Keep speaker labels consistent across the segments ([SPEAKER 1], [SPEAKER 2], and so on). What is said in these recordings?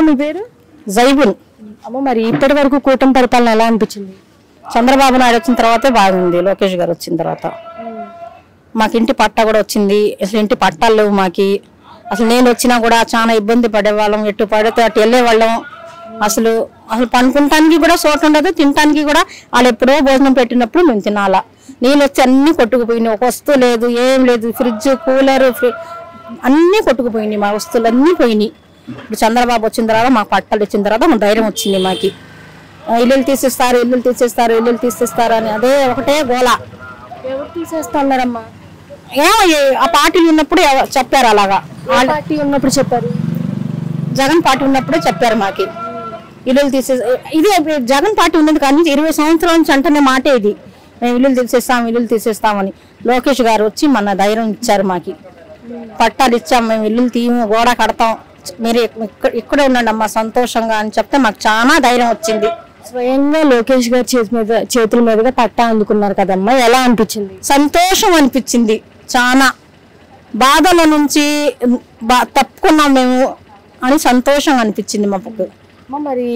[SPEAKER 1] మీ పేరు?
[SPEAKER 2] జైబున్.
[SPEAKER 1] అమ్మ, మరి ఇప్పటి వరకు కూటమి పరిపాలన ఎలా అనిపించింది?
[SPEAKER 2] చంద్రబాబు నాయుడు వచ్చిన తర్వాతే బాగుంది. లోకేష్ గారు వచ్చిన తర్వాత మాకు ఇంటి పట్టా కూడా వచ్చింది. అసలు ఇంటి పట్టాలు లేవు మాకి. అసలు నేను వచ్చినా కూడా చాలా ఇబ్బంది పడేవాళ్ళం. ఎటు పడితే అటు వెళ్ళేవాళ్ళం. అసలు అసలు పనుకుంటానికి కూడా చోటు ఉండదు, తినటానికి కూడా వాళ్ళు ఎప్పుడో భోజనం పెట్టినప్పుడు మేము తినాలా. నీళ్ళు వచ్చి అన్ని కొట్టుకుపోయినాయి. ఒక వస్తువు లేదు, ఏం లేదు. ఫ్రిడ్జ్, కూలర్ అన్నీ కొట్టుకుపోయినాయి. మా వస్తువులు అన్నీ పోయినాయి. ఇప్పుడు చంద్రబాబు వచ్చిన తర్వాత మాకు పట్టాలు వచ్చిన తర్వాత మాకు ధైర్యం వచ్చింది. మాకి ఇల్లులు తీసేస్తారు, ఇల్లులు తీసేస్తారు, ఇల్లులు తీసేస్తారు అని అదే ఒకటే గోల.
[SPEAKER 1] ఎవరు తీసేస్తా అన్నారమ్మా?
[SPEAKER 2] ఏమో ఆ పార్టీలు ఉన్నప్పుడు చెప్పారు. అలాగా
[SPEAKER 1] పార్టీ ఉన్నప్పుడు చెప్పారు.
[SPEAKER 2] జగన్ పార్టీ ఉన్నప్పుడే చెప్పారు మాకి ఇల్లులు ఇది జగన్ పార్టీ ఉన్నది కానీ 20 సంవత్సరాల నుంచి అంటేనే మాటే ఇది. మేము ఇల్లులు తీసేస్తాం, ఇల్లులు తీసేస్తామని. లోకేష్ గారు వచ్చి మన ధైర్యం ఇచ్చారు. మాకి పట్టాలు ఇచ్చాం, మేము ఇల్లులు తీయము, గోడ కడతాం, మీరు ఇక్కడే ఉండండి అమ్మా సంతోషంగా అని చెప్తే మాకు చాలా ధైర్యం వచ్చింది.
[SPEAKER 1] స్వయంగా లోకేష్ గారి చేతుల మీదుగా పట్టా అందుకున్నారు కదమ్మా, ఎలా అనిపించింది?
[SPEAKER 2] సంతోషం అనిపించింది. చాలా బాధల నుంచి తప్పుకున్నాం మేము అని సంతోషం అనిపించింది మాకు.
[SPEAKER 1] మరి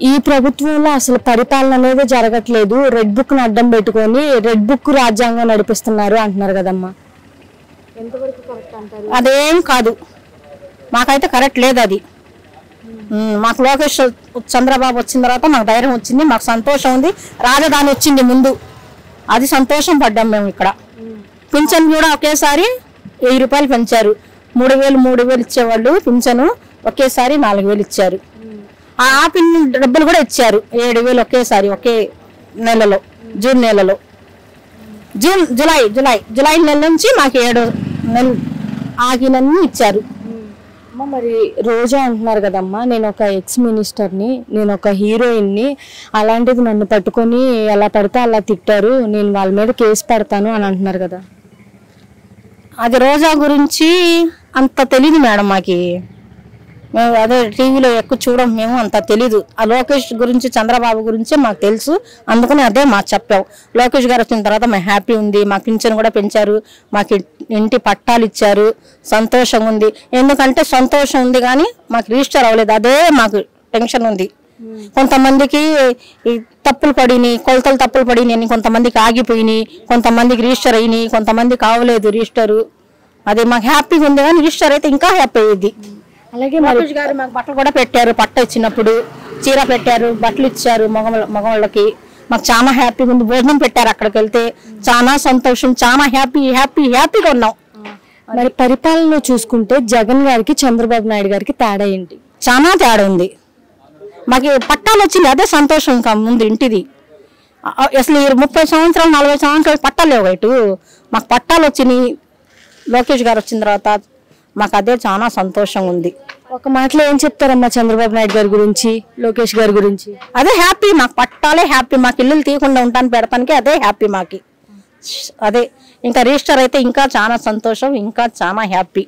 [SPEAKER 1] ఈ ప్రభుత్వంలో అసలు పరిపాలన అనేది జరగట్లేదు, రెడ్ బుక్ ను అడ్డం పెట్టుకొని రెడ్ బుక్ రాజ్యాంగం నడిపిస్తున్నారు అంటున్నారు కదమ్మా, ఎంతవరకు కరెక్ట్ అంటారు?
[SPEAKER 2] అదేం కాదు, మాకైతే కరెక్ట్ లేదు అది. మాకు లోకేష్ చంద్రబాబు వచ్చిన తర్వాత మాకు ధైర్యం వచ్చింది, మాకు సంతోషం ఉంది. రాజధాని వచ్చింది ముందు, అది సంతోషం పడ్డాం మేము. ఇక్కడ పింఛన్ కూడా ఒకేసారి 1000 రూపాయలు పెంచారు. 3000 ఇచ్చేవాళ్ళు పింఛను, ఒకేసారి 4000 ఇచ్చారు. ఆ పిన్ డబ్బులు కూడా ఇచ్చారు 7000 ఒకేసారి, ఒకే నెలలో, జూన్ నెలలో. జూలై నెల నుంచి మాకు 7 నెలలు ఆగినన్ని ఇచ్చారు.
[SPEAKER 1] మరి రోజా అంటున్నారు కదమ్మా, నేను ఒక ఎక్స్ మినిస్టర్ని, నేను ఒక హీరోయిన్ని, అలాంటిది నన్ను పట్టుకొని ఎలా పడితే అలా తిట్టారు, నేను వాళ్ళ మీద కేసు పెడతాను అని అంటున్నారు కదా.
[SPEAKER 2] అది రోజా గురించి అంత తెలీదు మేడం మాకి. మేము అదే టీవీలో ఎక్కువ చూడం, మేము అంత తెలీదు. ఆ లోకేష్ గురించి చంద్రబాబు గురించే మాకు తెలుసు, అందుకని అదే మాకు చెప్పాం. లోకేష్ గారు వచ్చిన తర్వాత మేము హ్యాపీ ఉంది, మా పింఛన్ కూడా పెంచారు, మాకు ఇంటి పట్టాలు ఇచ్చారు, సంతోషంగా ఉంది. ఎందుకంటే సంతోషం ఉంది కానీ మాకు రిజిస్టర్ అవ్వలేదు, అదే మాకు టెన్షన్ ఉంది. కొంతమందికి తప్పులు పడినాయి, కొలతలు తప్పులు పడినాయి, కొంతమందికి ఆగిపోయినాయి, కొంతమందికి రిజిస్టర్ అయినాయి, కొంతమందికి కావలేదు రిజిస్టరు. అది మాకు హ్యాపీగా ఉంది కానీ రిజిస్టర్ అయితే ఇంకా హ్యాపీ అయ్యింది. అలాగే లోకేష్ గారు మాకు బట్టలు కూడా పెట్టారు, పట్ట ఇచ్చినప్పుడు చీర పెట్టారు, బట్టలు ఇచ్చారు మగవాళ్ళకి. మాకు చాలా హ్యాపీగా ఉంది. భోజనం పెట్టారు, అక్కడికి వెళ్తే చాలా సంతోషం, చాలా హ్యాపీగా ఉన్నాం.
[SPEAKER 1] మరి పరిపాలన చూసుకుంటే జగన్ గారికి చంద్రబాబు నాయుడు గారికి తేడా ఏంటి?
[SPEAKER 2] చాలా తేడా ఉంది. మాకు పట్టాలు వచ్చింది, అదే సంతోషం. ఇంకా ముందు ఇంటిది అసలు 30 సంవత్సరాలు 40 సంవత్సరాలు పట్టాలు లేవు. ఇటు మాకు పట్టాలు వచ్చినాయి, లోకేష్ గారు వచ్చిన తర్వాత మాకు అదే చాలా సంతోషంగా ఉంది.
[SPEAKER 1] ఒక మాటలో ఏం చెప్తారమ్మా చంద్రబాబు నాయుడు గారి గురించి, లోకేష్ గారి గురించి?
[SPEAKER 2] అదే హ్యాపీ, మాకు పట్టాలే హ్యాపీ. మాకు ఇల్లులు తీయకుండా ఉంటాను పెడతానికి అదే హ్యాపీ మాకి. అదే ఇంకా రిజిస్టర్ అయితే ఇంకా చాలా సంతోషం, ఇంకా చాలా హ్యాపీ.